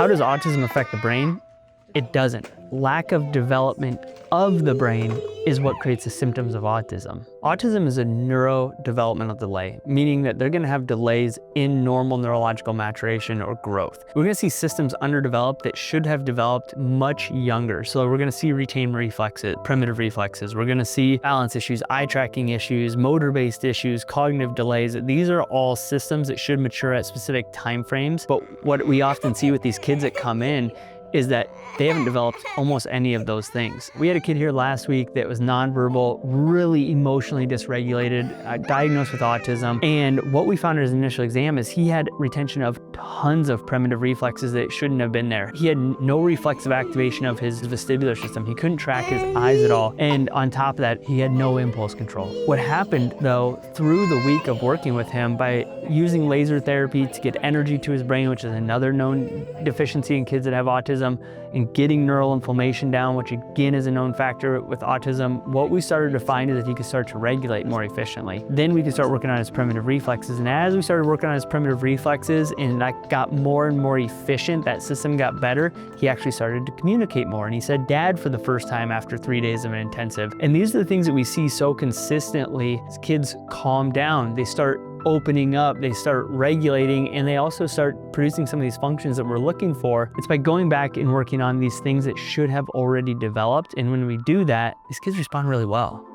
How does autism affect the brain? It doesn't. Lack of development of the brain is what creates the symptoms of autism. Autism is a neurodevelopmental delay, meaning that they're going to have delays in normal neurological maturation or growth. We're going to see systems underdeveloped that should have developed much younger. So we're going to see retained reflexes, primitive reflexes. We're going to see balance issues, eye tracking issues, motor-based issues, cognitive delays. These are all systems that should mature at specific time frames. But what we often see with these kids that come in is that they haven't developed almost any of those things. We had a kid here last week that was nonverbal, really emotionally dysregulated, diagnosed with autism. And what we found in his initial exam is he had retention of tons of primitive reflexes that shouldn't have been there. He had no reflexive activation of his vestibular system. He couldn't track his eyes at all. And on top of that, he had no impulse control. What happened though, through the week of working with him by using laser therapy to get energy to his brain, which is another known deficiency in kids that have autism, and getting neural inflammation down, which again is a known factor with autism, what we started to find is that he could start to regulate more efficiently. Then we could start working on his primitive reflexes, and as we started working on his primitive reflexes and that got more and more efficient, that system got better, he actually started to communicate more. And he said dad for the first time after 3 days of an intensive. And these are the things that we see so consistently as kids calm down. They start opening up, they start regulating, and they also start producing some of these functions that we're looking for. It's by going back and working on these things that should have already developed. And when we do that, these kids respond really well.